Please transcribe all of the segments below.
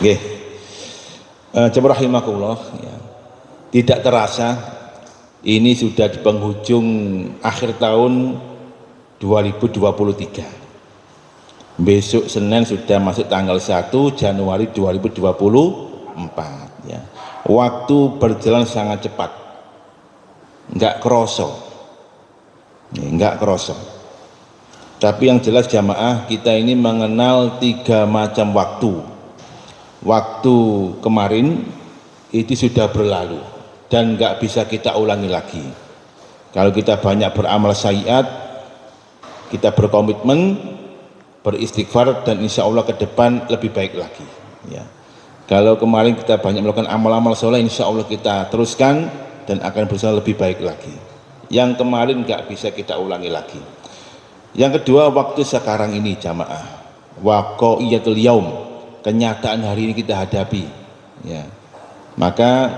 Nggih. Jemaah rahimakumullah ya. Tidak terasa ini sudah di penghujung akhir tahun 2023. Besok Senin sudah masuk tanggal 1 Januari 2024 ya. Waktu berjalan sangat cepat. Enggak kroso. Enggak kroso. Tapi yang jelas jamaah, kita ini mengenal 3 macam waktu. Waktu kemarin itu sudah berlalu dan enggak bisa kita ulangi lagi. Kalau kita banyak beramal syai'at, kita berkomitmen, beristighfar, dan insya Allah ke depan lebih baik lagi ya. Kalau kemarin kita banyak melakukan amal-amal soleh, insya Allah kita teruskan dan akan berusaha lebih baik lagi. Yang kemarin enggak bisa kita ulangi lagi. Yang kedua, waktu sekarang ini jamaah, waqaiyatul yaum, kenyataan hari ini kita hadapi ya. Maka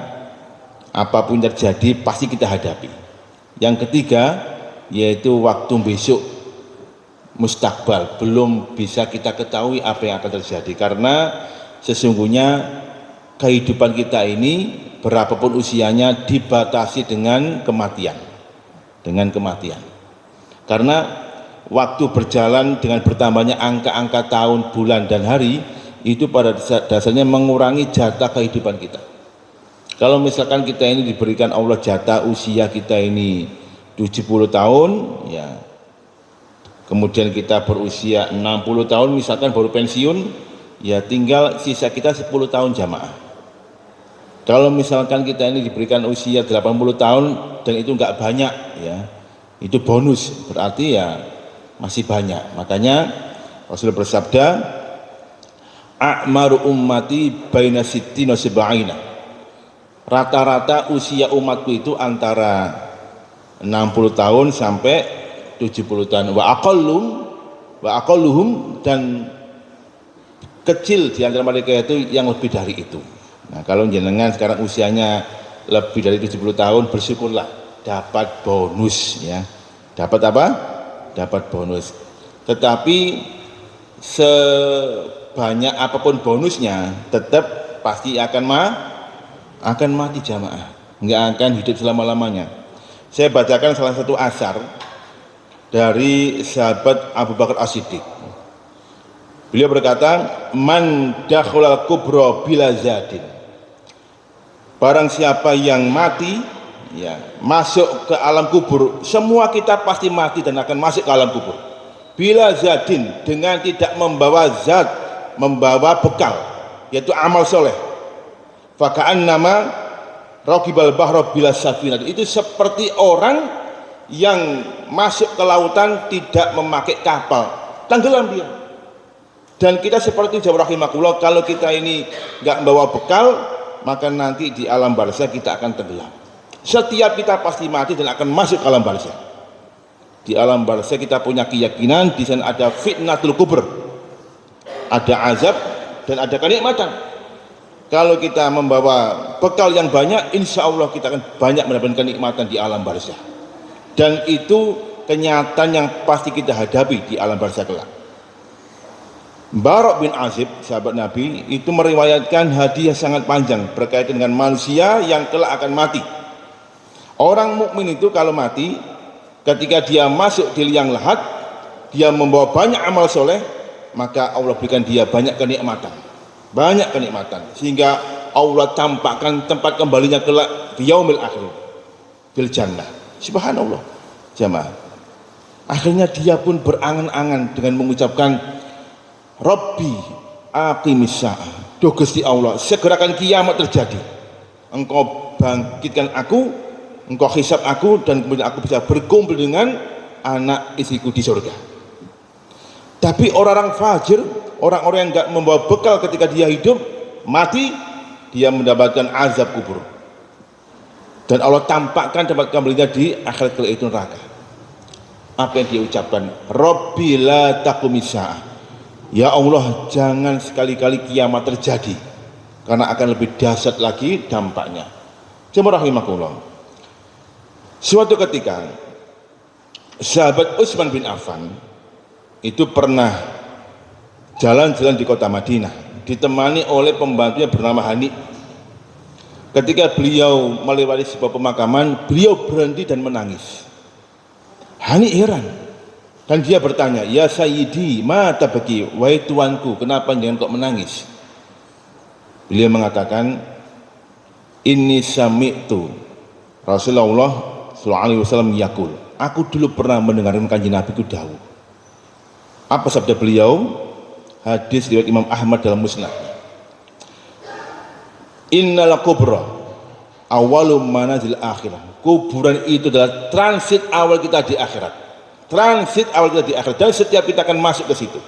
apapun terjadi pasti kita hadapi. Yang ketiga yaitu waktu besok, mustakbal, belum bisa kita ketahui apa yang akan terjadi, karena sesungguhnya kehidupan kita ini berapapun usianya dibatasi dengan kematian, karena waktu berjalan dengan bertambahnya angka-angka tahun, bulan, dan hari itu pada dasarnya mengurangi jatah kehidupan kita. Kalau misalkan kita ini diberikan Allah jatah usia kita ini 70 tahun ya, kemudian kita berusia 60 tahun misalkan baru pensiun ya, tinggal sisa kita 10 tahun jamaah. Kalau misalkan kita ini diberikan usia 80 tahun dan itu enggak banyak ya, itu bonus, berarti ya masih banyak. Makanya Rasul bersabda, a'maru ummati baina sittina sab'ina. Rata-rata usia umatku itu antara 60 tahun sampai 70 tahun. Wa aqalluhum, dan kecil di antara mereka itu yang lebih dari itu. Nah, kalau jenengan sekarang usianya lebih dari 70 tahun, bersyukurlah dapat bonus ya. Dapat apa? Dapat bonus. Tetapi sebanyak apapun bonusnya tetap pasti akan mati jamaah, nggak akan hidup selama-lamanya. Saya bacakan salah satu asar dari sahabat Abu Bakar As-Siddiq. Beliau berkata, man dakhalal kubra bila zadin, barang siapa yang mati ya, masuk ke alam kubur, semua kita pasti mati dan akan masuk ke alam kubur. Bila zadin, dengan tidak membawa zat, membawa bekal, yaitu amal soleh. Faka'an nama raqibal bahra bila safinah, itu seperti orang yang masuk ke lautan tidak memakai kapal, tenggelam dia. Dan kita seperti jawab rahimakumullah, kalau kita ini nggak membawa bekal, maka nanti di alam barzah kita akan tenggelam. Setiap kita pasti mati dan akan masuk ke alam barzah. Di alam barzah kita punya keyakinan di sana ada fitnatul kubur, ada azab dan ada kenikmatan. Kalau kita membawa bekal yang banyak, insya Allah kita akan banyak mendapatkan kenikmatan di alam barzah. Dan itu kenyataan yang pasti kita hadapi di alam barzah kelak. Barok bin Azib, sahabat Nabi, itu meriwayatkan hadiah sangat panjang berkaitan dengan manusia yang kelak akan mati. Orang mukmin itu kalau mati, ketika dia masuk di liang lahat, dia membawa banyak amal soleh, maka Allah berikan dia banyak kenikmatan, sehingga Allah tampakkan tempat kembalinya kelak di yaumil akhir, fil jannah. Subhanallah jamaah. Akhirnya dia pun berangan-angan dengan mengucapkan, Rabbi aqimis sa'ah, duh Gusti Allah, segerakan kiamat terjadi, engkau bangkitkan aku, engkau hisab aku, dan kemudian aku bisa berkumpul dengan anak istriku di surga. Tapi orang-orang fajir, orang-orang yang enggak membawa bekal ketika dia hidup, mati, dia mendapatkan azab kubur. Dan Allah tampakkan tempat kembalinya di akhirat kelak itu neraka. Apa yang dia ucapkan? Rabbi la taqumis sa'ah, ya Allah, jangan sekali-kali kiamat terjadi, karena akan lebih dahsyat lagi dampaknya. Jemaah rahimakumullah. Suatu ketika sahabat Utsman bin Affan itu pernah jalan-jalan di kota Madinah. ditemani oleh pembantunya bernama Hani. Ketika beliau melewati sebuah pemakaman, beliau berhenti dan menangis. Hani heran dan dia bertanya, "Ya Sayyidi, ma tabaki, wahai tuanku, kenapa jangan kok menangis?" Beliau mengatakan, "Inni sami'tu Rasulullah sallallahu alaihi wasallam yaqul." Aku dulu pernah mendengarkan kanjeng Nabi ku dawuh. Apa sabda beliau? Hadis riwayat Imam Ahmad dalam Musnad. Innal kubra awwalu manazil akhirah. Kuburan itu adalah transit awal kita di akhirat. Transit awal kita di akhirat, dan setiap kita akan masuk ke situ.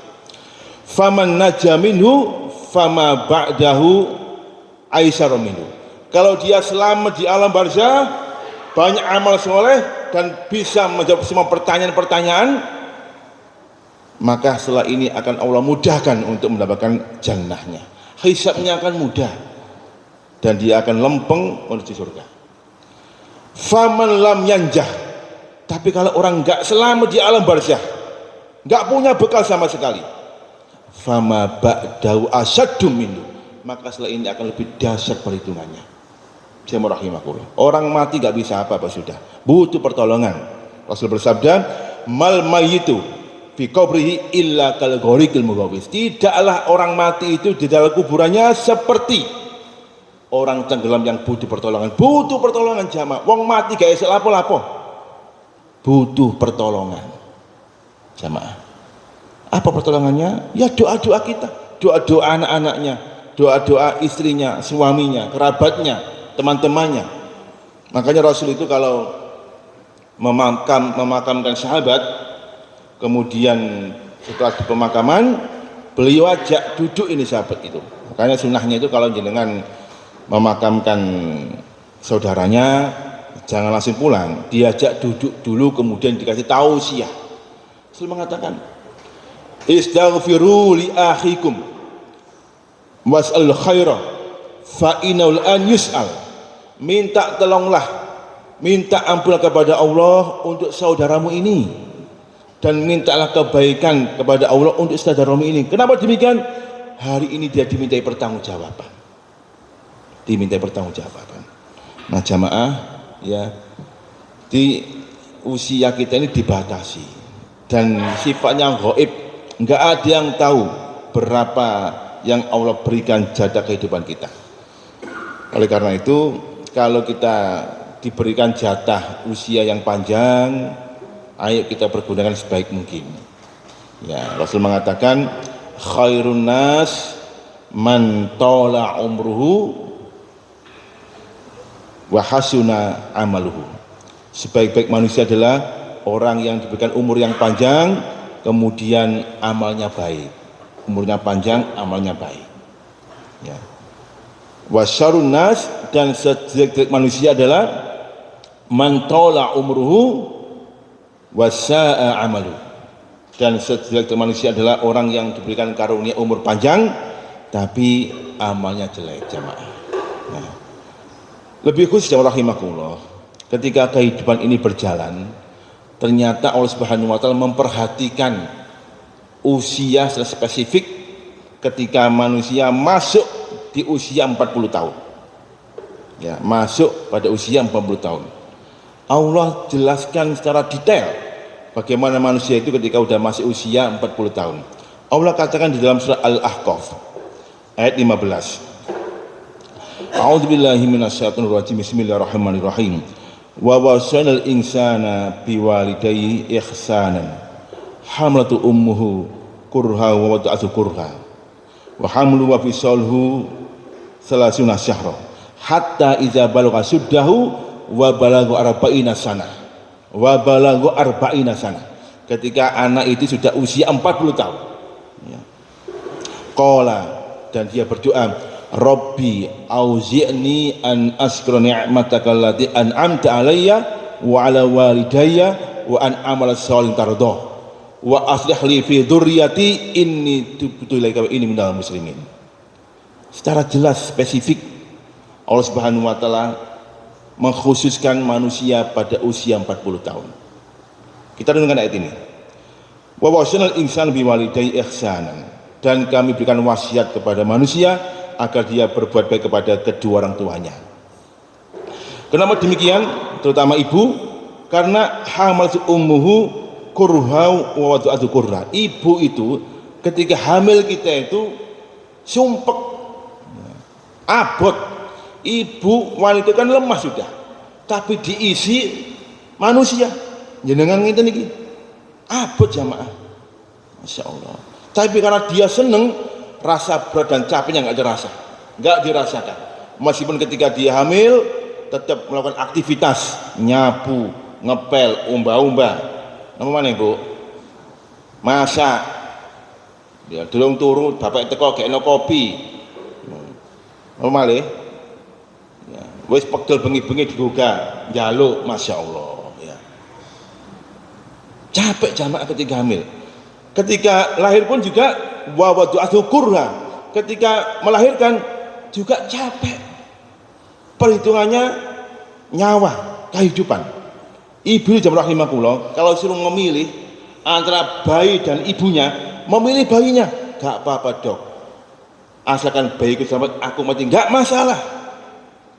Faman naja minhu fama ba'dahu aisyar minhu. Kalau dia selamat di alam barzah, banyak amal soleh dan bisa menjawab semua pertanyaan-pertanyaan, maka setelah ini akan Allah mudahkan untuk mendapatkan jannahnya. Hisabnya akan mudah dan dia akan lempeng menuju surga. Faman lam yanjah, tapi kalau orang enggak selamat di alam barzah, enggak punya bekal sama sekali, fama ba'dahu asyaddu minhu, maka setelah ini akan lebih dahsyat perhitungannya. Bismillahirrahmanirrahim. Orang mati enggak bisa apa-apa, sudah butuh pertolongan. Rasul bersabda, mal mayyitu fi qabrihi illa kal ghariqil mughawis. Tidaklah orang mati itu di dalam kuburannya seperti orang tenggelam yang butuh pertolongan. Butuh pertolongan jamaah. Wong mati gak iso lapo-lapo, butuh pertolongan jamaah. Apa pertolongannya? Ya doa-doa kita, doa-doa anak-anaknya, doa-doa istrinya, suaminya, kerabatnya, teman-temannya. Makanya Rasul itu kalau memakamkan sahabat, kemudian setelah di pemakaman beliau ajak duduk ini sahabat itu. Makanya sunnahnya itu kalau jenengan memakamkan saudaranya jangan langsung pulang, diajak duduk dulu, kemudian dikasih tausiah. Rasul mengatakan, istaghfiru li akhikum was'al khaira fa innahu an yus'al. Minta tolonglah, minta ampun kepada Allah untuk saudaramu ini, dan mintalah kebaikan kepada Allah untuk saudaramu ini. Kenapa demikian? Hari ini dia dimintai pertanggungjawaban. Dimintai pertanggungjawaban. Nah jamaah, ya, di usia kita ini dibatasi dan sifatnya gaib, enggak ada yang tahu berapa yang Allah berikan jatah kehidupan kita. Oleh karena itu, kalau kita diberikan jatah usia yang panjang, ayo kita pergunakan sebaik mungkin. Ya, Rasul mengatakan, khairun nas man tala umruhu wa hasuna amaluhu. Sebaik-baik manusia adalah orang yang diberikan umur yang panjang, kemudian amalnya baik. Umurnya panjang, amalnya baik. Ya. Wa syarrun nas, dan sejelek-jelek manusia adalah man tala umruhu wasa'a amalu, dan sejelek manusia adalah orang yang diberikan karunia umur panjang tapi amalnya jelek jamaah. Nah, lebih khusus jamaah rahimakumullah, ketika kehidupan ini berjalan, ternyata Allah Subhanahu wa taala memperhatikan usia secara spesifik ketika manusia masuk di usia 40 tahun. Ya, masuk pada usia 40 tahun. Allah jelaskan secara detail bagaimana manusia itu ketika sudah masih usia 40 tahun. Allah katakan di dalam surah Al-Ahqaf ayat 15. A'udzubillahi minasyaitonir rajim. Bismillahirrahmanirrahim. Wa wasainal insana biwalidayhi ihsanan. Hamlatu ummuhu kurha wa wada'atu kurha. Wa hamlu wa fisalhu salasuna syahra. Hatta idza balagha suddahu wa balagha arba'ina sanah. Wa balagha arba'ina sanah. Ketika anak itu sudah usia 40 tahun. Ya. Qala, dan dia berdoa, Rabbi auzi'ni an askura ni'mataka allati an'amta alayya wa ala walidayya wa an amala shalihan tardah wa aslih li fi dzurriyyati inni tubtu ilaika wa inni minal muslimin. Secara jelas spesifik Allah Subhanahu wa taala mengkhususkan manusia pada usia 40 tahun. Kita renungkan ayat ini. Wa wasanal insan biwalidayhi ihsanan. dan kami berikan wasiat kepada manusia agar dia berbuat baik kepada kedua orang tuanya. Kenapa demikian? Terutama ibu, karena hamal ummuhu kurha wa wada'atu kurha. Ibu itu ketika hamil kita itu sumpek, abot. Ibu wanita kan lemah sudah, tapi diisi manusia. Jenengan ngeten niki abot jamaah, masya Allah. Tapi karena dia seneng, rasa berat dan capeknya nggak dirasakan. Meskipun ketika dia hamil tetap melakukan aktivitas nyapu, ngepel, umba-umba. Nama mana ibu? Masak. Ya, durung turu, bapak teko gekno kopi. Normal ya. Wis pegel bengi-bengi dibuka, njaluk, masya Allah. Ya. Capek jamaah ketika hamil. Ketika lahir pun juga wawadu'atu kurha. Ketika melahirkan juga capek. Perhitungannya nyawa, kehidupan. Ibu jamaah rahimakumullah, kalau suruh memilih antara bayi dan ibunya, memilih bayinya, gak apa-apa dok. Asalkan bayiku selamat, aku mati, gak masalah.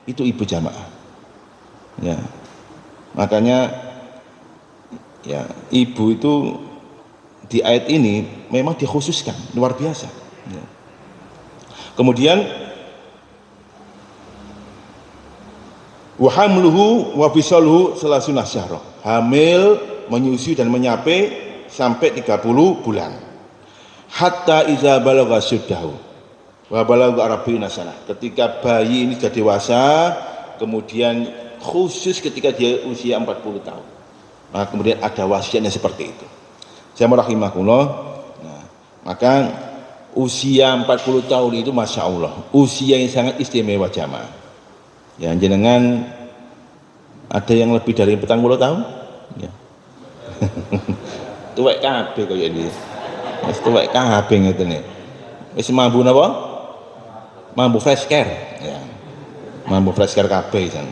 Itu ibu jamaah. Ya. Makanya ya, ibu itu di ayat ini memang dikhususkan luar biasa. Ya. Kemudian wa hamluhu wa fisaluhu salasuna syahra. Hamil, menyusui dan menyape sampai 30 bulan. Hatta iza balagha syuddahu wa balagha arba'ina sanah. Ketika bayi ini sudah dewasa, kemudian khusus ketika dia usia 40 tahun. Nah, kemudian ada wasiatnya seperti itu. Saya merahimahullah. Nah, maka usia 40 tahun itu masya Allah, usia yang sangat istimewa jamaah. Ya, jenengan ada yang lebih dari 40 tahun? Ya. Tuwek kabeh kaya iki. Wis tuwek kabeh ngene. Wis mambu napa? Mambu fresh care, ya. Mambu fresh care kabeh jan.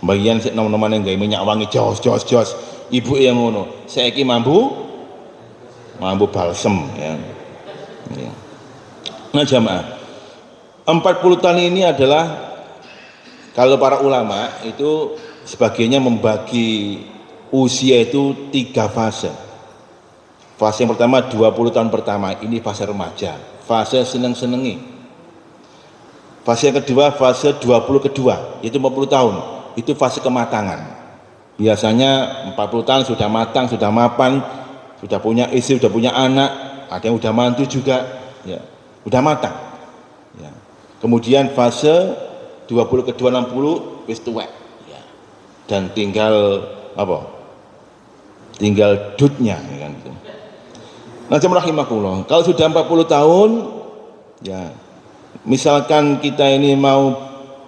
Bagian sik nom-noman yang gawe minyak wangi jos. Ibu yang ngono. Saiki mambu balsem, ya. Ya. Nah jamaah, 40 tahun ini adalah kalau para ulama itu sebagiannya membagi usia itu 3 fase. Fase yang pertama 20 tahun pertama, ini fase remaja, fase seneng-senengi. Fase yang kedua, fase 20 kedua, yaitu 50 tahun, itu fase kematangan. Biasanya 40 tahun sudah matang, sudah mapan, sudah punya istri, sudah punya anak, ada yang sudah mantu juga, ya, sudah matang. Ya. Kemudian fase 20 kedua 60 wis tuwek, ya. Dan tinggal apa? Tinggal dutnya, ya kan gitu. Nah, rahimahullah, kalau sudah 40 tahun, ya, misalkan kita ini mau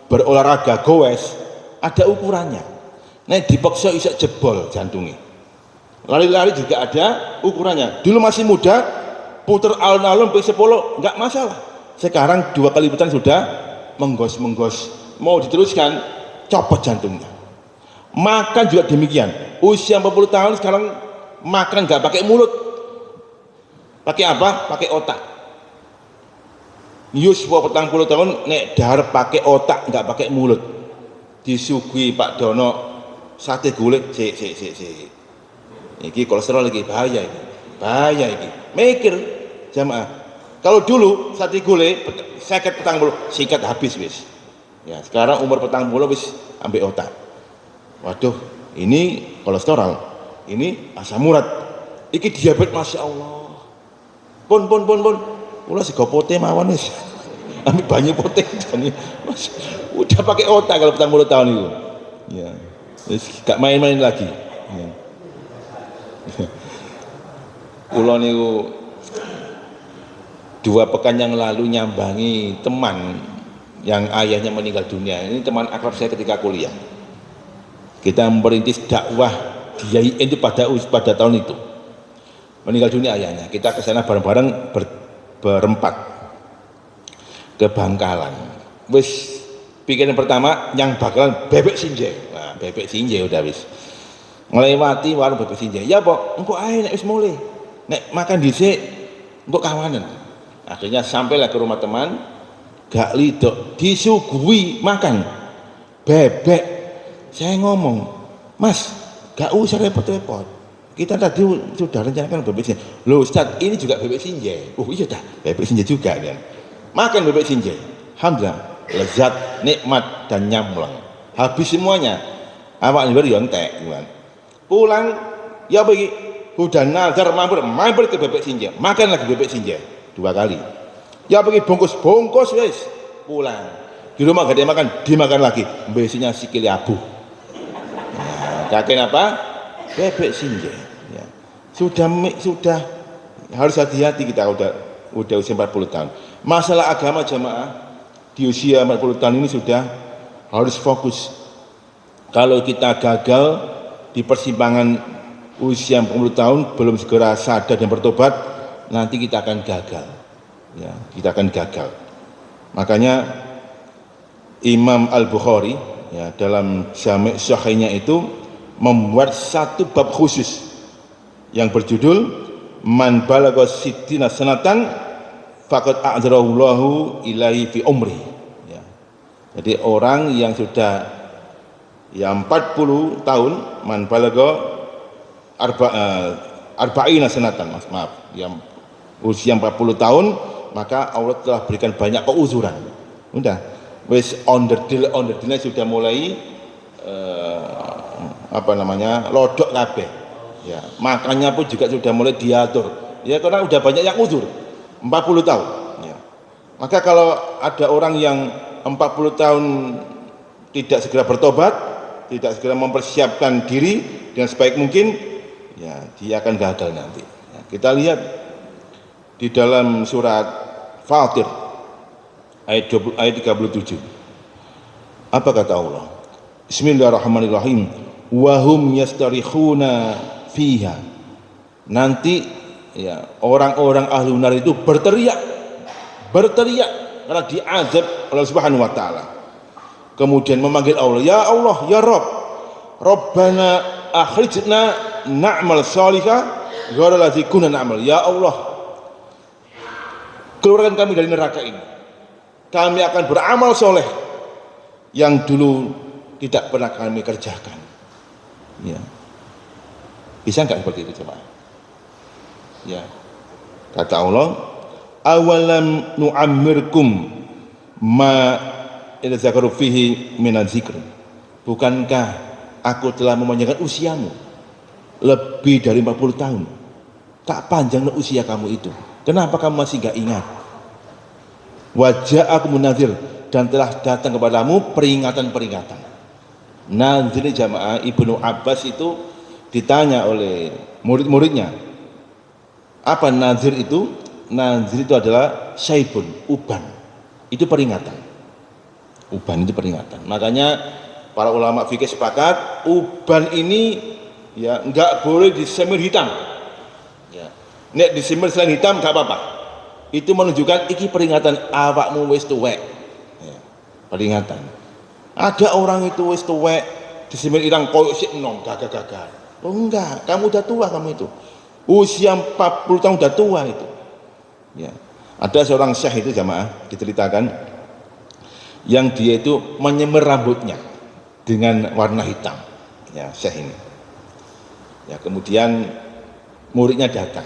berolahraga goes, ada ukurannya. Nah, dipaksa bisa jebol jantungnya. Lari-lari juga ada ukurannya. Dulu masih muda, puter alun-alun sampai 10 enggak masalah. Sekarang 2 kali putaran sudah menggos. Mau diteruskan, copot jantungnya. Makan juga demikian. Usia 40 tahun sekarang makan enggak pakai mulut. Pakai apa? Pakai otak. Yuswa 40 tahun nek dahar pakai otak enggak pakai mulut. Disuguhi Pak Dono sate gulik, iki kolesterol lagi bahaya iki. Mikir jamaah. Kalau dulu sate gulai 50 sikat habis wis. Ya, sekarang umur 40 wis ambek otak. Waduh, ini kolesterol, ini asam urat, iki diabetes, masya Allah. Pun. Ulah sego pote mawon wis. Ambil banyak pote jane. Udah pakai otak kalau 40 tahun itu. Ya. Wis gak main-main lagi. Ya. Kula niku 2 pekan yang lalu nyambangi teman yang ayahnya meninggal dunia. Ini teman akrab saya ketika kuliah. Kita merintis dakwah di IAIN itu pada tahun itu. Meninggal dunia ayahnya. Kita ke sana bareng-bareng berempat ke Bangkalan. Wis pikiran pertama yang bakalan bebek sinjai. Nah, bebek sinjai udah wis. Ngelewati warung bebek sinjai. Ya, Pok, engko ae nek wis mulai. Nek makan dhisik engko kawanan. Akhirnya sampailah ke rumah teman, gak lidok, disuguhi makan bebek. Saya ngomong, Mas, gak usah repot-repot. Kita tadi sudah rencanakan bebek sinjai. Loh Ustaz, ini juga bebek sinjai. Oh iya dah, bebek sinjai juga kan. Makan bebek sinjai. Alhamdulillah, lezat, nikmat dan nyamlang. Habis semuanya. Awak liwat yo entek, kan. Pulang, ya bagi udah nazar mampir ke bebek sinjai. Makan lagi bebek sinjai 2 kali. Ya bagi bungkus wes. Pulang. Di rumah gak ada makan, dimakan lagi. Besoknya sikil abu. Kakek apa? Bebek sinjai. Ya. Sudah harus hati-hati kita udah usia 40 tahun. Masalah agama jamaah di usia 40 tahun ini sudah harus fokus. Kalau kita gagal di persimpangan usia 40 tahun belum segera sadar dan bertobat, nanti kita akan gagal. Ya, kita akan gagal. Makanya Imam Al-Bukhari ya, dalam Jami' Sahihnya itu membuat satu bab khusus yang berjudul Man balagha sittina sanatan faqad a'dzarallahu ilaihi fi umri. Ya. Jadi orang yang sudah ya 40 tahun, man balagha arba'ina sanatan, maaf, yang usia 40 tahun, maka Allah telah berikan banyak keuzuran. Udah, wis onderdil sudah mulai lodok kabeh. Ya, makannya pun juga sudah mulai diatur. Ya karena udah banyak yang uzur. 40 tahun, ya. Maka kalau ada orang yang 40 tahun tidak segera bertobat, tidak segera mempersiapkan diri dengan sebaik mungkin, ya dia akan gagal nanti. Ya, kita lihat di dalam surat Fatir ayat 37. Apa kata Allah? Bismillahirrahmanirrahim. Wa hum yastarikhuna fiha. Nanti ya orang-orang ahli nar itu berteriak karena diazab oleh Subhanahu wa taala. Kemudian memanggil Allah, ya Allah, ya Rabb, Rabbana akhrijna na'mal salihah ghairal ladzi kunna na'mal. Ya Allah, keluarkan kami dari neraka ini. Kami akan beramal soleh yang dulu tidak pernah kami kerjakan. Ya. Bisa enggak seperti itu coba? Ya. Kata Allah, awalam nu'ammirkum ma idzakaru fihi minaz zikr. Bukankah aku telah memanjangkan usiamu lebih dari 40 tahun? Tak panjang usia kamu itu. Kenapa kamu masih enggak ingat? Wajah aku munadzir, dan telah datang kepadamu peringatan-peringatan. Nazir jamaah, Ibnu Abbas itu ditanya oleh murid-muridnya, apa nazir itu? Nazir itu adalah syaibun, uban. Itu peringatan. Uban itu peringatan. Makanya para ulama fikih sepakat uban ini ya enggak boleh disemir hitam. Ya. Nek disemir selain hitam enggak apa-apa. Itu menunjukkan iki peringatan awakmu wis tuwek. Ya. Peringatan. Ada orang itu wis tuwek disemir irang koyo sik enom gagah-gagah. Oh enggak, kamu udah tua kamu itu. Usia 40 tahun udah tua itu. Ya. Ada seorang syekh itu jamaah diceritakan yang dia itu menyemir rambutnya dengan warna hitam. Ya, syekh ini. Ya, kemudian muridnya datang.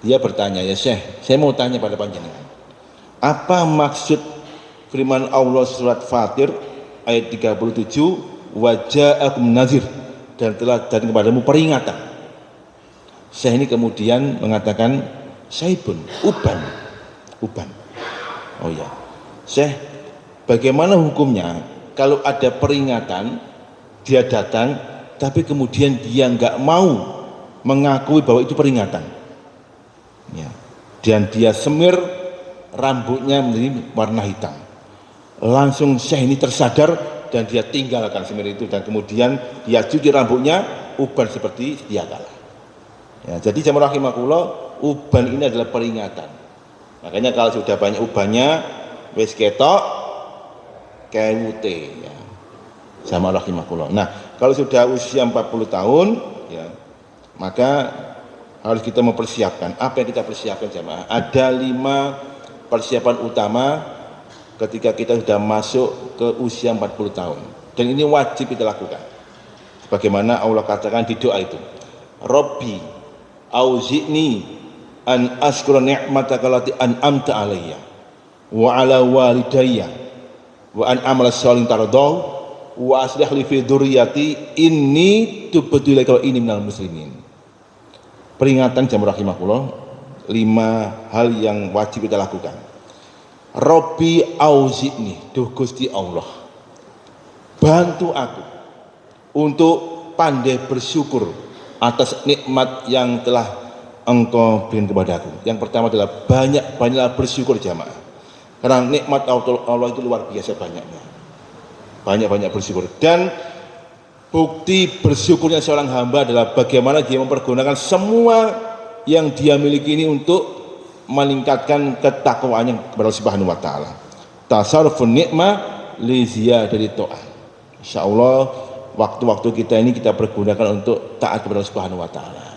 Dia bertanya, ya Syekh, saya mau tanya pada panjenengan. Apa maksud firman Allah surat Fatir ayat 37, waja'akum nazir, dan telah datang kepadamu peringatan. Syekh ini kemudian mengatakan syaibun, uban. Oh ya, Syekh, bagaimana hukumnya kalau ada peringatan, dia datang tapi kemudian dia nggak mau mengakui bahwa itu peringatan, ya, dan dia semir rambutnya menjadi warna hitam. Langsung Syekh ini tersadar dan dia tinggalkan semir itu, dan kemudian dia cuci rambutnya uban seperti sedia kala. Ya, jadi jamaah rahimakumullah, uban ini adalah peringatan. Makanya kalau sudah banyak ubannya wis ketok kewute, ya. Jamaah rahimakumullah. Nah, kalau sudah usia 40 tahun, ya, maka harus kita mempersiapkan. Apa yang kita persiapkan jamaah? Ada 5 persiapan utama ketika kita sudah masuk ke usia 40 tahun. Dan ini wajib kita lakukan. Sebagaimana Allah katakan di doa itu. Rabbi auzi'ni an askura ni'mataka allati an'amta alayya wa ala walidayya wa an amala sholihan tardahu wa aslih li fi dzurriyyati inni tubtu ilaika wa inni minal muslimin. Peringatan jamaah rahimakumullah, 5 hal yang wajib kita lakukan. Rabbi auzi'ni, duh Gusti Allah, bantu aku untuk pandai bersyukur atas nikmat yang telah Engkau berikan kepadaku. Yang pertama adalah banyaklah bersyukur jamaah. Karena nikmat Allah itu luar biasa banyaknya. Banyak bersyukur. Dan bukti bersyukurnya seorang hamba adalah bagaimana dia mempergunakan semua yang dia miliki ini untuk meningkatkan ketakwaannya kepada Allah Subhanahu wa taala. Tasarrufun nikmah li ziyadati ta'ah. Insyaallah waktu-waktu kita ini kita pergunakan untuk taat kepada Allah Subhanahu wa taala.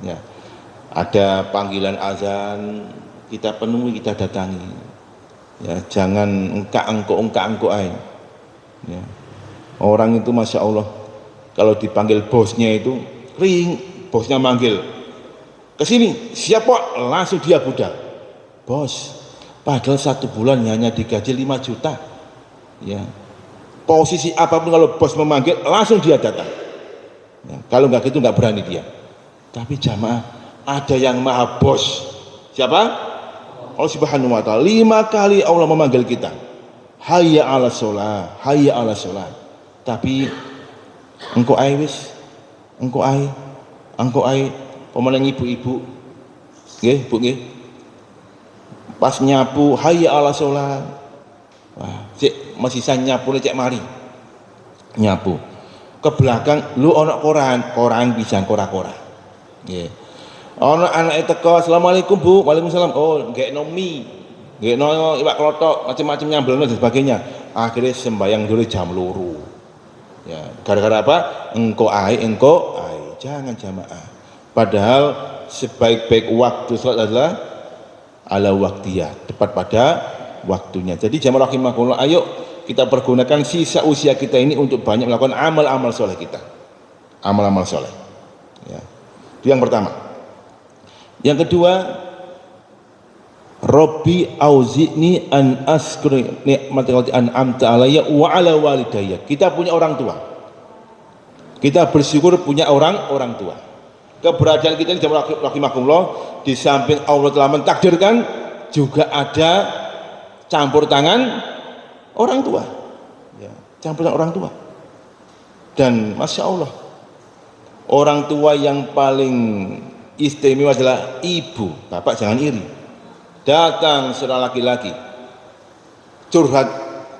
Ya. Ada panggilan azan, kita penuhi, kita datangi. Ya, jangan engkak-engkok aja. Ya. Orang itu masya Allah kalau dipanggil bosnya itu ring, bosnya manggil ke sini, siapa? Langsung dia budak. Bos, padahal 1 bulan hanya digaji 5 juta. Ya. Posisi apapun kalau bos memanggil langsung dia datang. Ya. Kalau nggak gitu nggak berani dia. Tapi jamaah ada yang maha bos. Siapa? Allah Subhanahu wa taala. 5 kali Allah memanggil kita. Hayya 'alas shalah, hayya 'alas shalah. Tapi engkau wis, engkau pemenang ibu-ibu. Nggih, Bu nggih. Pas nyapu hayya 'alas shalah. Wah, cek masih saya nyapu cek mari. Nyapu. Ke belakang lu ana koran pisan kora-kora. Nggih. Ono anak teko, assalamualaikum Bu, waalaikumsalam. Oh, nggekno mie, nggekno iwak klothok, macam-macam nyambelno dan sebagainya. Akhirnya sembayang dulu jam 2. Ya, gara-gara apa? Engko ae. Jangan jamaah. Padahal sebaik-baik waktu salat adalah ala waktiyah, tepat pada waktunya. Jadi jamaah rahimakumullah, ayo kita pergunakan sisa usia kita ini untuk banyak melakukan amal-amal soleh kita. Amal-amal soleh. Ya. Itu yang pertama. Yang kedua, Rabbi auzi'ni an askura ni'matal lati an'amta alayya wa ala walidayya. Kita punya orang tua. Kita bersyukur punya orang tua. Keberadaan kita ini jamaah rahimakumullah, di samping Allah telah mentakdirkan juga ada campur tangan orang tua. Ya, campur tangan orang tua. Dan masya Allah, orang tua yang paling istimewa adalah ibu. Bapak jangan iri. Datang seorang laki-laki curhat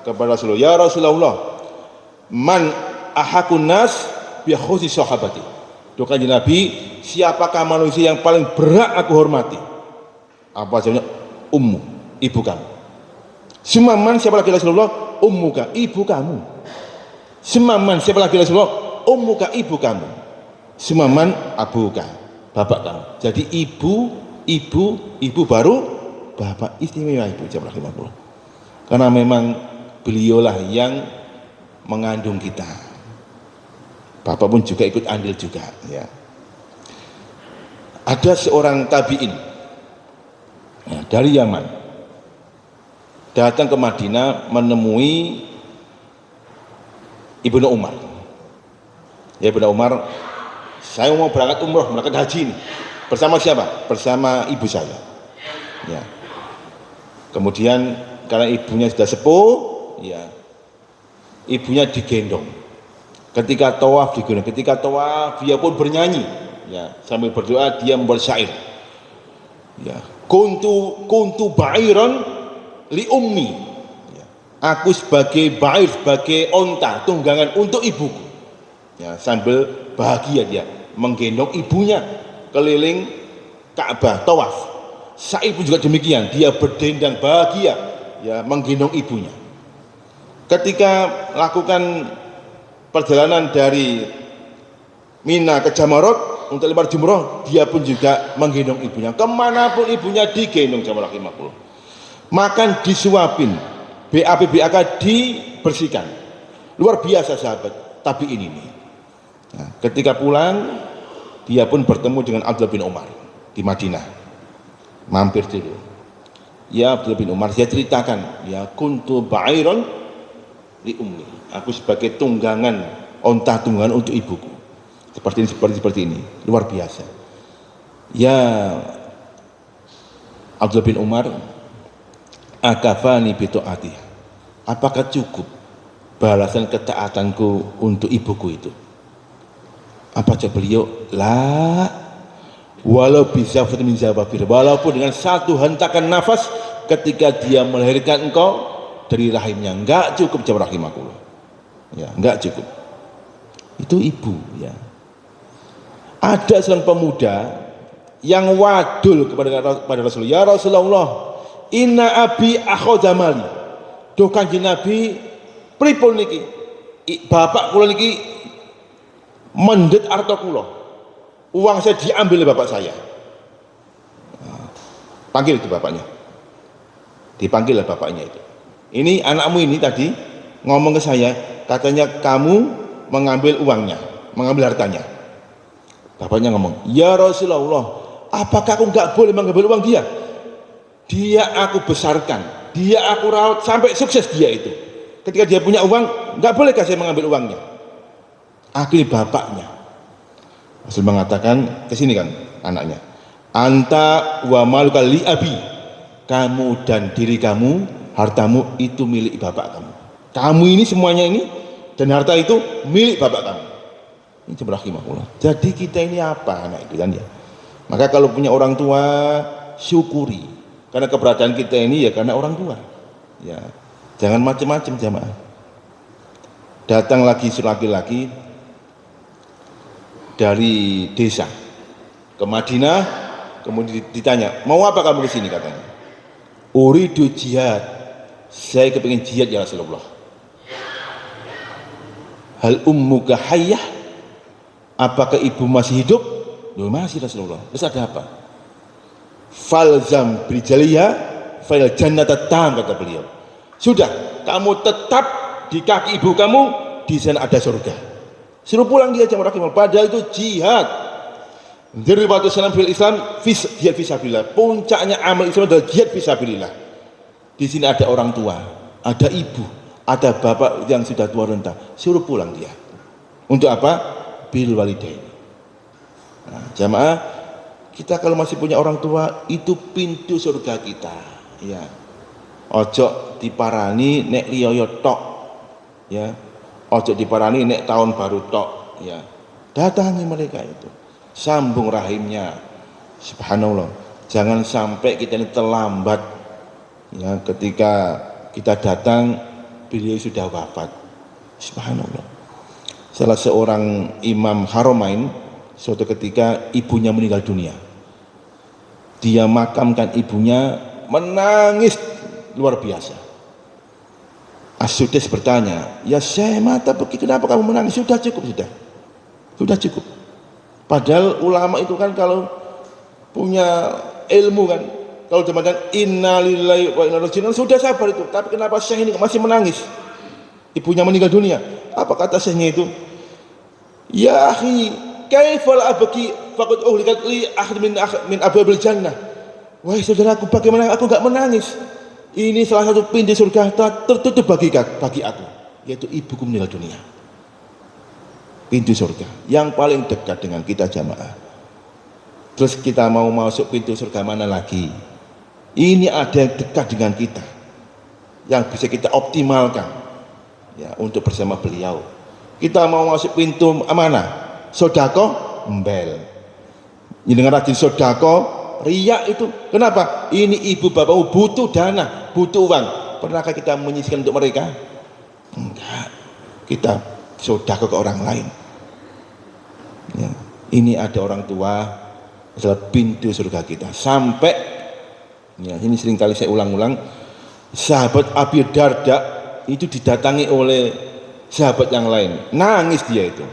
kepada Rasulullah, ya Rasulullah, man ahakun nas bi khusi sahabati. Doa Nabi, siapakah manusia yang paling berhak aku hormati? Apa jawabnya? Ummu, ibu kamu. Semaman siapa lagi Rasulullah? Ummuka, ibu kamu. Semaman siapa lagi Rasulullah? Ummuka, ibu kamu. Semaman abuka, bapak kamu. Jadi ibu baru bapak, istimewa ibu jamaah rahimakumullah. Karena memang beliaulah yang mengandung kita. Bapak pun juga ikut andil juga, ya. Ada seorang tabi'in ya, dari Yaman datang ke Madinah menemui Ibnu Umar. Ya, Ibnu Umar, saya mau berangkat umroh, berangkat haji ini. Bersama siapa? Bersama ibu saya. Ya. Kemudian karena ibunya sudah sepuh, ya, ibunya digendong. Ketika tawaf digendong, ketika tawaf dia pun bernyanyi, ya, sambil berdoa dia membuat syair. Ya, kuntu ba'iran li ummi. Ya, aku sebagai ba'ir, sebagai onta, tunggangan untuk ibuku. Ya, sambil bahagia dia menggendong ibunya keliling Ka'bah tawaf. Sa'id pun juga demikian, dia berdendang bahagia ya menggendong ibunya. Ketika lakukan perjalanan dari Mina ke Jamarot, untuk lempar jumroh, dia pun juga menggendong ibunya. Kemanapun ibunya digendong sama rahimahullah. Makan disuapin, BAK dibersihkan. Luar biasa sahabat. Tapi ini nih. Nah, ketika pulang, dia pun bertemu dengan Abdullah bin Umar di Madinah. Mampir dulu. Ya Abdullah bin Umar, saya ceritakan, ya kuntu ba'iron li ummi. Aku sebagai tunggangan, onta tunggangan untuk ibuku. Seperti ini, luar biasa. Ya Abdullah bin Umar, akafani bi ta'ati. Apakah cukup balasan ketaatanku untuk ibuku itu? Apa jawab beliau? La, walau bisa min zababir, walaupun dengan satu hentakan nafas ketika dia melahirkan engkau dari rahimnya, enggak cukup, jawab rahimakumullah. Ya, enggak cukup. Itu ibu, ya. Ada seorang pemuda yang wadul kepada Rasulullah, ya Rasulullah, inna abi akhadha mali. Duh Kanjeng Nabi, pripun niki? Bapak kula niki mendet harta kula. Uang saya diambil oleh bapak saya. Panggil itu bapaknya. Dipanggil oleh bapaknya itu. Ini anakmu ini tadi ngomong ke saya, katanya kamu mengambil uangnya, mengambil hartanya. Bapaknya ngomong, ya Rasulullah, apakah aku nggak boleh mengambil uang dia? Dia aku besarkan, dia aku rawat sampai sukses dia itu. Ketika dia punya uang, nggak bolehkah saya mengambil uangnya? Aku ini bapaknya. Rasul mengatakan, kesini kan anaknya, anta wa maluka li abi, kamu dan diri kamu, hartamu itu milik bapak kamu. Kamu ini semuanya ini dan harta itu milik bapak kamu. Ini rahimahullah. Jadi kita ini apa anak itu kan ya. Maka kalau punya orang tua syukuri, karena keberadaan kita ini ya karena orang tua. Ya, jangan macam-macam jamaah. Datang lagi laki-laki dari desa ke Madinah, kemudian ditanya, mau apa kamu ke sini katanya? Uridu jihad, saya kepingin jihad ya Rasulullah. Hal ummuka hayyah, apakah ibu masih hidup? Loh, masih Rasulullah. Terus ada apa? Falzam bijaliyah fal jannata tam, kata beliau. Sudah, kamu tetap di kaki ibu kamu, di sana ada surga. Suruh pulang dia jamaah rahimah. Padahal itu jihad. Diribatu salam fil Islam, jihad fisabilillah. Puncaknya amal Islam adalah jihad fisabilillah. Di sini ada orang tua, ada ibu, ada bapak yang sudah tua renta. Suruh pulang dia. Untuk apa? Bil walidain. Nah, jamaah, kita kalau masih punya orang tua, itu pintu surga kita. Ya. Ojo diparani nek riyo tok. Ya. Ojo diparani nek tahun baru tok. Ya. Datangi mereka itu. Sambung rahimnya. Subhanallah. Jangan sampai kita ini terlambat. Ya, ketika kita datang, beliau sudah wafat. Subhanallah. Salah seorang imam Haramain, suatu ketika ibunya meninggal dunia. Dia makamkan ibunya, menangis luar biasa. As-Sudais bertanya, ya saya mata pergi, kenapa kamu menangis? Sudah cukup, sudah cukup. Padahal ulama itu kan kalau punya ilmu kan, kalau jemaatan innalillahi wa inna ilaihi raji'un, sudah sabar itu. Tapi kenapa Syekh ini masih menangis? Ibunya meninggal dunia. Apa kata Syekhnya itu? Ya akhi, kaifal abki faqad uhlikat li ahad min abwabil jannah. Wahai saudaraku, bagaimana aku enggak menangis? Ini salah satu pintu surga tertutup bagi aku, yaitu ibuku meninggal dunia. Pintu surga yang paling dekat dengan kita jamaah. Terus kita mau masuk pintu surga mana lagi? Ini ada yang dekat dengan kita, yang bisa kita optimalkan ya untuk bersama beliau. Kita mau masuk pintu mana? Sodako, embel. Ini dengan rajin sodako, riak itu. Kenapa? Ini ibu bapakmu butuh dana, butuh uang. Pernahkah kita menyisihkan untuk mereka? Enggak. Kita sodako ke orang lain. Ya. Ini ada orang tua, adalah pintu surga kita. Sampai, ya, ini sering kali saya ulang-ulang, sahabat Abi Darda itu didatangi oleh sahabat yang lain, nangis dia itu.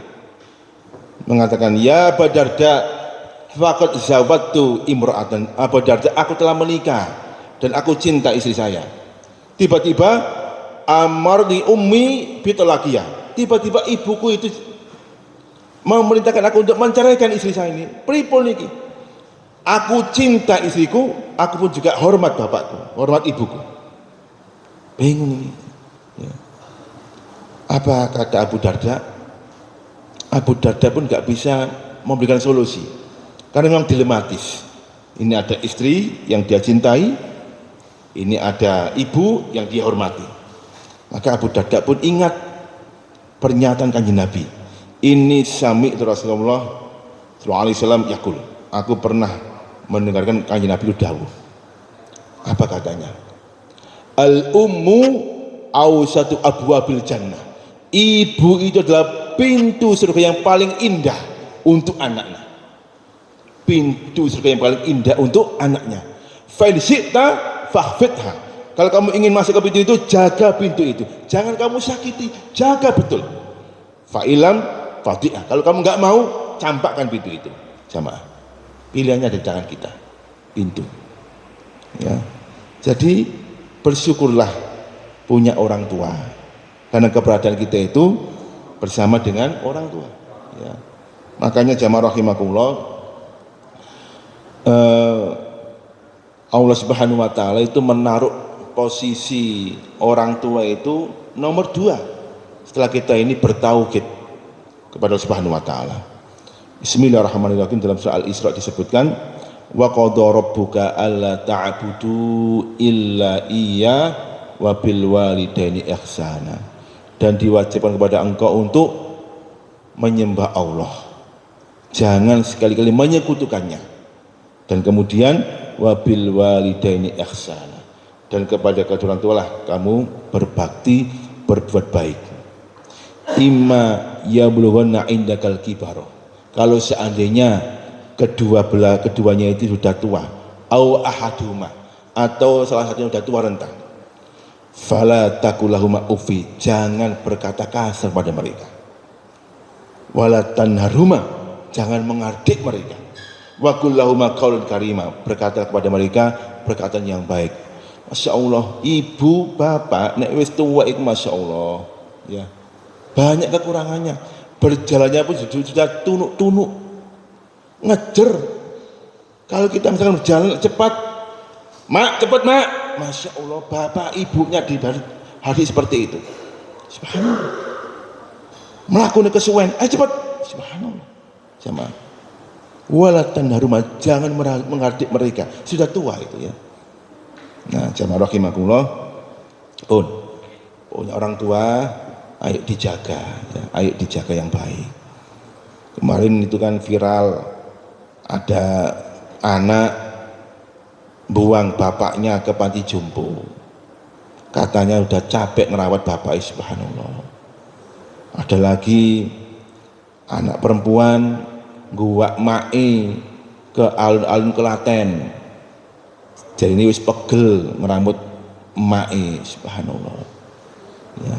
mengatakan, ya Abu Darda, faqad zawattu imra'atan, Abu Darda, aku telah menikah dan aku cinta istri saya. Tiba-tiba amarni ummi bitolakiyah, tiba-tiba ibuku itu memerintahkan aku untuk menceraikan istri saya ini. Pripun niki? Aku cinta istriku, aku pun juga hormat bapakku, hormat ibuku. Bingung ini. Ya. Apa kata Abu Darda? Abu Darda pun nggak bisa memberikan solusi, karena memang dilematis. Ini ada istri yang dia cintai, ini ada ibu yang dia hormati. Maka Abu Darda pun ingat pernyataan Kanjeng Nabi. Ini sami Rasulullah sallallahu alaihi wasallam yaqul. Aku pernah mendengarkan Kanjeng Nabi itu dawuh. Apa katanya? Al ummu awsatu abwabil jannah. Ibu itu adalah pintu surga yang paling indah untuk anaknya. Pintu surga yang paling indah untuk anaknya. Fa in syi'ta fakhfidha. Kalau kamu ingin masuk ke pintu itu, jaga pintu itu. Jangan kamu sakiti, jaga betul. Fa ilam fadhi'ah. Kalau kamu nggak mau, campakkan pintu itu. Jamaah. Pilihannya ada di tangan kita. Pintu. Ya. Jadi bersyukurlah punya orang tua. Karena keberadaan kita itu bersama dengan orang tua. Ya. Makanya jamaah rahimakumullah, Allah Subhanahu wa taala itu menaruh posisi orang tua itu nomor 2 setelah kita ini bertauhid kepada Allah Subhanahu wa taala. Bismillahirrahmanirrahim, dalam surah Al-Isra disebutkan, wa qadha rabbuka alla ta'budu illa iya wa bil walidaini ihsana. Dan diwajibkan kepada engkau untuk menyembah Allah, jangan sekali-kali menyekutukannya. Dan kemudian wabil walidaini ihsana, dan kepada kedua orang tua lah kamu berbakti, berbuat baik. Imma yablughanna indakal kibara, kalau seandainya keduanya itu sudah tua, au ahaduma, atau salah satunya sudah tua renta, fala takulahuma ufi, jangan berkata kasar pada mereka. Wala tanharuma, jangan mengardik mereka. Wa qul lahuma qaulun karima, berkata kepada mereka perkataan yang baik. Masya Allah, ibu bapak nek wis tua iku masya Allah, ya banyak kekurangannya, berjalannya pun sudah tunuk-tunuk, ngejer. Kalau kita misalkan berjalan cepat, mak cepat mak, masya Allah, bapak ibunya di hari seperti itu. Subhanallah, melakukan kesuwen, cepat, subhanallah. Sama walatan harumah, jangan mengardik mereka, sudah tua itu ya. Nah jamaah rahimakumullah, punya orang tua, ayo dijaga ya, ayo dijaga yang baik. Kemarin itu kan viral, ada anak buang bapaknya ke panti jompo, katanya udah capek ngerawat bapak, subhanallah. Ada lagi anak perempuan guwak mae ke alun-alun Klaten, jadi ini wis pegel ngeramut mae, subhanallah ya.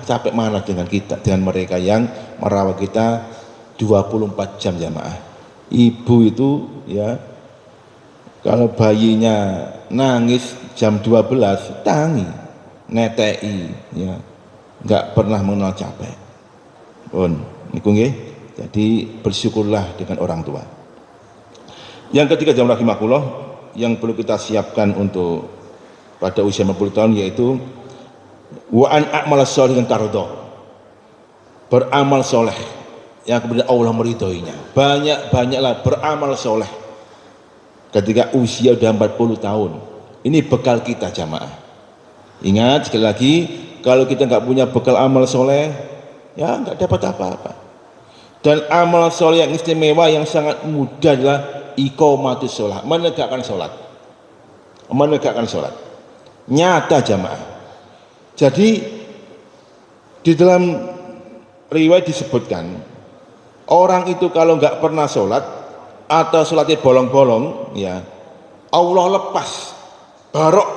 Capek mana dengan kita, dengan mereka yang merawat kita 24 jam jamaah. Ibu itu ya, kalau bayinya nangis jam 12 tangi, netei ya, nggak pernah mengenal capek pun. Niku nggih, jadi bersyukurlah dengan orang tua. Yang ketiga jamaah rahimakumullah, yang perlu kita siapkan untuk pada usia 50 tahun, yaitu wa an a'mal sholihan tardo, beramal soleh yang kemudian Allah meridhoinya. Banyak-banyaklah beramal soleh ketika usia udah 40 tahun. Ini bekal kita jamaah. Ingat sekali lagi, kalau kita nggak punya bekal amal soleh, ya nggak dapat apa-apa. Dan amal soleh yang istimewa yang sangat mudah adalah iqamatus sholat, menegakkan sholat. Menegakkan sholat nyata jamaah. Jadi di dalam riwayat disebutkan, orang itu kalau nggak pernah sholat atau sholatnya bolong-bolong ya, Allah lepas barok,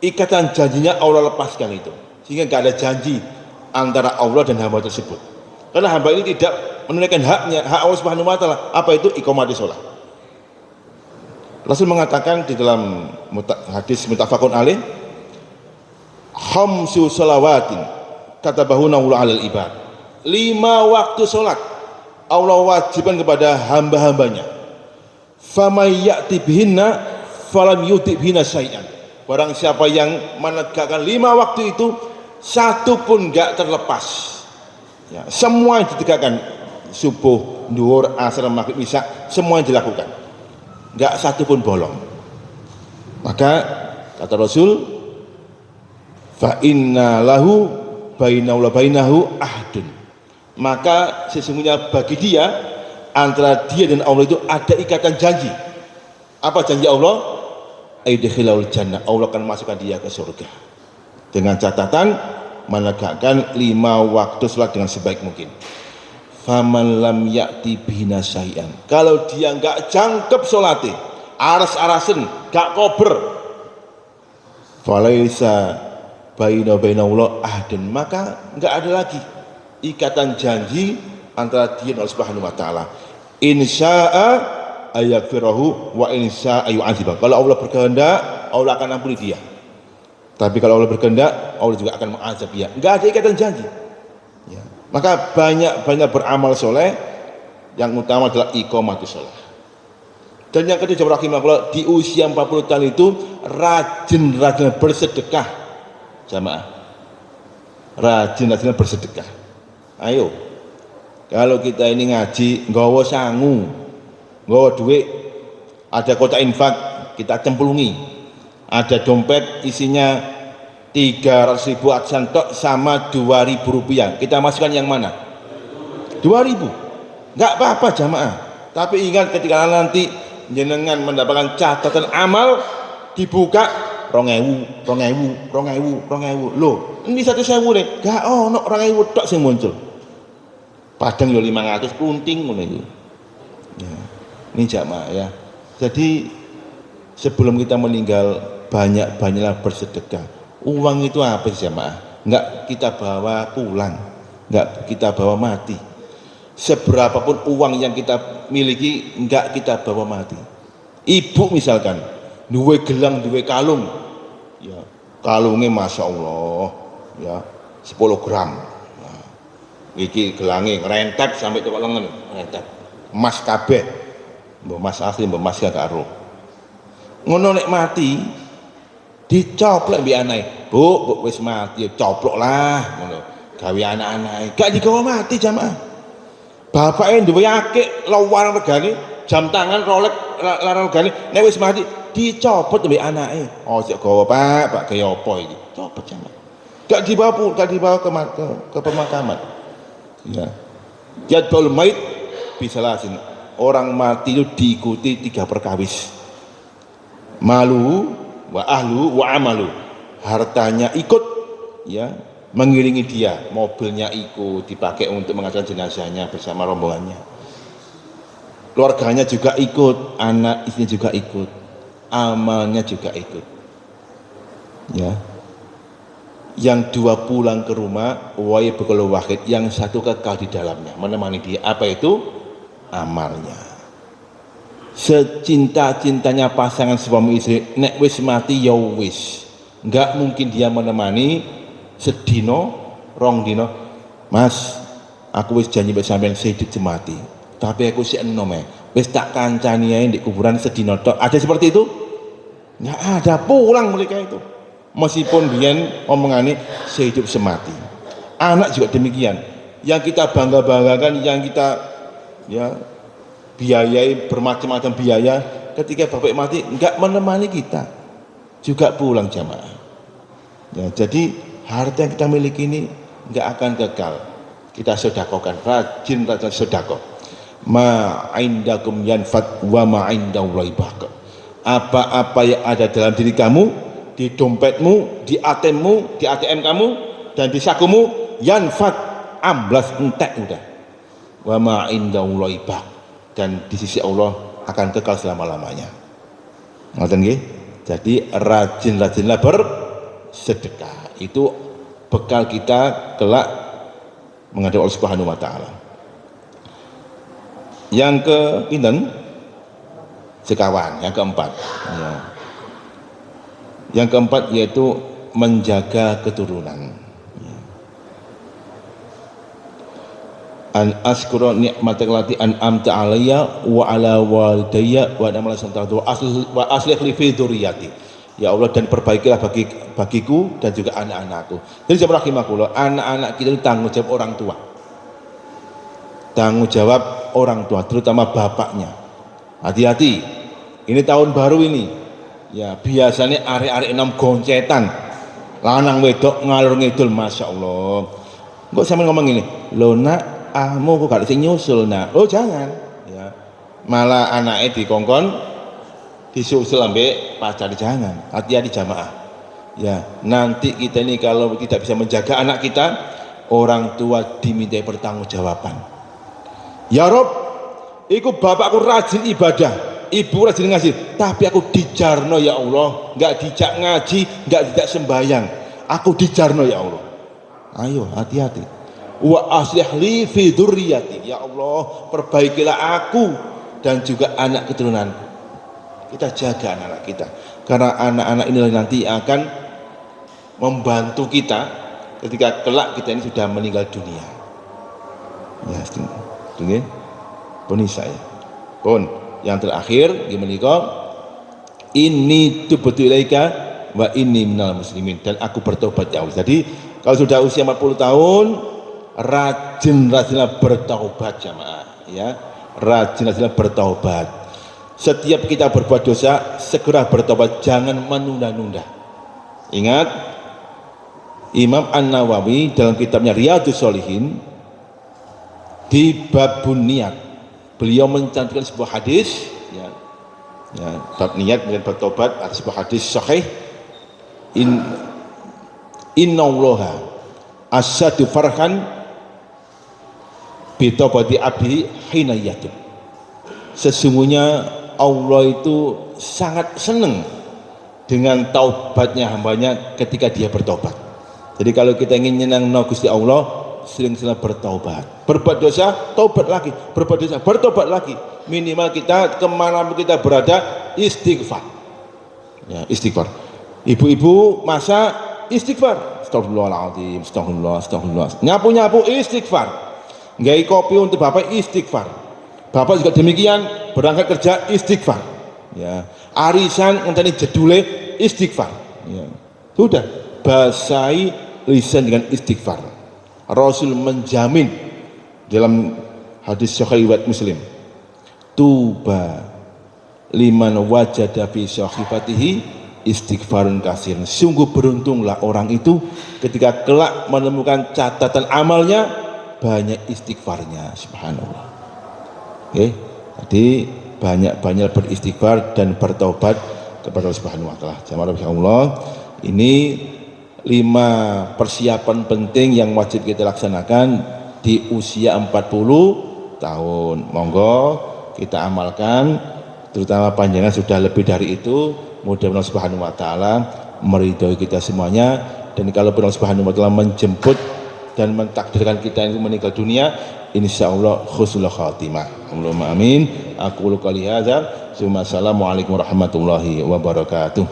ikatan janjinya Allah lepaskan itu, sehingga nggak ada janji antara Allah dan hamba tersebut. Karena hamba ini tidak menunaikan hak Allah Subhanahu wa taala. Apa itu? Iqamatus shalah. Rasul mengatakan di dalam hadis muttafaqun alaih, khamsu salawatin katabahuna Allah 'alal ibad. 5 waktu salat Allah wajibkan kepada hamba-hambanya. Famay ya'ti bihinna falam yuti bihinna syai'an. Barang siapa yang menegakkan 5 waktu itu, satu pun enggak terlepas. Ya, semua yang ditegakkan, subuh, duhur, asar, maghrib, isya, semua yang dilakukan, enggak satu pun bolong. Maka kata Rasul, fa inna lahu bainahu wa bainahu ahdun. Maka sesungguhnya bagi dia, antara dia dan Allah itu ada ikatan janji. Apa janji Allah? Aidkhilul jannah, Allah akan masukkan dia ke surga. Dengan catatan menegakkan 5 waktu salat dengan sebaik mungkin. Faman lam ya'ti bihina syai'an. Kalau dia enggak jangkep salate, aras-arasen, enggak kober, falaisa bainahu ahdun, maka enggak ada lagi ikatan janji antara dia dan Allah Subhanahu wa taala. Insya'a ayaghfirahu wa insya'a yu'adzibah. Kalau Allah berkehendak, Allah akan ampuni dia. Tapi kalau Allah berkehendak, Allah juga akan mengazab dia. Enggak ada ikatan janji. Ya. Maka banyak-banyak beramal soleh, yang utama adalah iqamatus shalah. Dan yang kedua, rahimahullah, di usia 40 tahun itu rajin-rajin bersedekah. Jamaah, rajin-rajin bersedekah. Ayo, kalau kita ini ngaji, nggawa sangu, nggawa duit, ada kotak infak, kita cemplungi. Ada dompet isinya 300.000 aksan tok sama 2.000 rupiah. Kita masukkan yang mana? 2.000. Enggak apa-apa jamaah. Tapi ingat ketika nanti jenengan mendapatkan catatan amal, dibuka 2.000. Loh, ini 1.000 nih. Enggak ono 2.000 tok sing muncul. Padang yo 500 kunting ngono iki. Ya. Ini jamaah ya. Jadi sebelum kita meninggal, banyak-banyaklah bersedekah. Uang itu apa sih jamaah? Enggak kita bawa pulang, enggak kita bawa mati. Seberapapun uang yang kita miliki, enggak kita bawa mati. Ibu misalkan duwe gelang, duwe kalung, ya kalungnya masya Allah ya 10 gram. Nah, iki gelangnya ngerentek sampai ke lengan, ngerentek. Emas kabeh, mbok emas asli, mbok emas gak karo. Ngono nek mati dicoplok mbek anake. Bu wis mati, coplok lah ngono. Gawe anak-anake. Gak digawa mati jamaah. Bapake duwe akik lawan regane, jam tangan Rolex larang regane, nek wis mati dicopot mbek anake. Oh sik gawa Pak kaya apa iki? Copot jamaah. Gak dibawa ke pemakaman. Ya. Jadwal mait bisalasin. Orang mati itu diikuti 3 perkawis. Malu wa ahlu wa amalu. Hartanya ikut ya, mengiringi dia, mobilnya ikut dipakai untuk mengantarkan jenazahnya bersama rombongannya. Keluarganya juga ikut, anak istrinya juga ikut, amalnya juga ikut. Ya. Yang 2 pulang ke rumah, wa yabqal wahid, yang 1 kekal di dalamnya, menemani dia. Apa itu? Amalnya. Secinta-cintanya pasangan suami istri, nek wis mati ya wis, enggak mungkin dia menemani sedino rong dino. Mas, aku wis janji mbek sampean hidup mati, tapi aku sik enom wis tak kancani ae ndek kuburan sedino tok. Ada seperti itu? Enggak ada, pulang mereka itu. Meskipun biyen omongane sehidup semati. Anak juga demikian. Yang kita bangga-banggakan, yang kita ya biayai bermacam-macam biaya, ketika bapak mati enggak menemani kita, juga pulang jamaah. Ya, jadi harta yang kita miliki ini enggak akan kekal. Kita sedekahkan, rajin sedekah. Ma indakum yanfat wa ma indallahi baq. Apa-apa yang ada dalam diri kamu, di dompetmu, di ATM-mu, di ATM kamu dan di sakumu, yanfat, amblas entek udah. Wa ma indallahi baq. Dan di sisi Allah akan kekal selama-lamanya. Ngoten nggih? Jadi rajin-rajinlah bersedekah. Itu bekal kita kelak menghadap Allah Subhanahu wa taala. Yang ke pinten? Sekawan, yang keempat. Ya. Yang keempat yaitu menjaga keturunan. An askura ni'matak lati an'amta alayya wa ala walidayya wa amala santatu wa aslih li fi dzurriyyati. Ya Allah, dan perbaikilah bagiku dan juga anak-anakku. Jadi jemaah rahimakumullah, anak-anak kita itu tanggung jawab orang tua. Tanggung jawab orang tua, terutama bapaknya. Hati-hati. Ini tahun baru ini. Ya, biasanya arek-arek enam goncetan. Lanang wedok ngalur ngidul, Masya Allah. Kok sampe ngomong gini, "Lho nak, ahmu kok gak sing nyusul nak." Oh jangan ya, malah anaknya dikongkon disusul ambek pacar, jangan. Hati-hati jamaah ya, nanti kita ini kalau tidak bisa menjaga anak kita, orang tua dimintai pertanggungjawaban. Ya Rob, iku bapakku rajin ibadah, ibu rajin ngaji, tapi aku dijarno ya Allah, nggak dijak ngaji, nggak dijak sembahyang, aku dijarno ya Allah. Ayo hati-hati. Wa aslih li fi dzurriyyati, ya Allah perbaikilah aku dan juga anak keturunanku. Kita jaga anak-anak kita, karena anak-anak inilah nanti akan membantu kita ketika kelak kita ini sudah meninggal dunia. Ya, tunggu pun saya pun yang terakhir gimana kok, ini tubtu ilaika wa inni minal muslimin, dan aku bertobat ya Allah. Jadi kalau sudah usia 40 tahun, rajin-rajinlah bertaubat jamaah ya, rajin-rajinlah bertaubat. Setiap kita berbuat dosa, segera bertobat, jangan menunda-nunda. Ingat, Imam An-Nawawi dalam kitabnya Riyadhus Shalihin di babun niat, beliau mencantumkan sebuah hadis ya, bab niat dan bertobat, ada sebuah hadis sahih, innallaha asyadu farhan bitobati abdi hina yatub. Sesungguhnya Allah itu sangat senang dengan taubatnya hambanya ketika dia bertobat. Jadi kalau kita ingin nyenang Gusti Allah, sering-sering bertaubat. Berbuat dosa, taubat lagi. Berbuat dosa, bertobat lagi. Minimal kita kemana kita berada, istighfar ya, istighfar. Ibu-ibu masa istighfar, astagfirullahaladzim, astagfirullah. Nyapu-nyapu istighfar. Nggak kopi untuk bapak, istighfar. Bapak juga demikian, berangkat kerja istighfar ya, arisan yang tadi jedule istighfar ya. Sudah, basahi lisan dengan istighfar. Rasul menjamin dalam hadis sahih riwayat Muslim, tuba liman wajada fi sahifatihi istighfarun katsirun. Sungguh beruntunglah orang itu ketika kelak menemukan catatan amalnya banyak istighfarnya. Subhanallah. Oke, jadi banyak-banyak beristighfar dan bertaubat kepada Allah Subhanahu wa taala. Jamaah Allah, ini 5 persiapan penting yang wajib kita laksanakan di usia 40 tahun. Monggo kita amalkan, terutama panjenengan sudah lebih dari itu. Mudah-mudahan Allah Subhanahu wa taala meridhoi kita semuanya, dan kalau Allah Subhanahu wa taala menjemput dan mentakdirkan kita itu meninggal dunia, insyaallah husnul khatimah. Allahumma amin. Aku qali hadza. Assalamualaikum warahmatullahi wabarakatuh.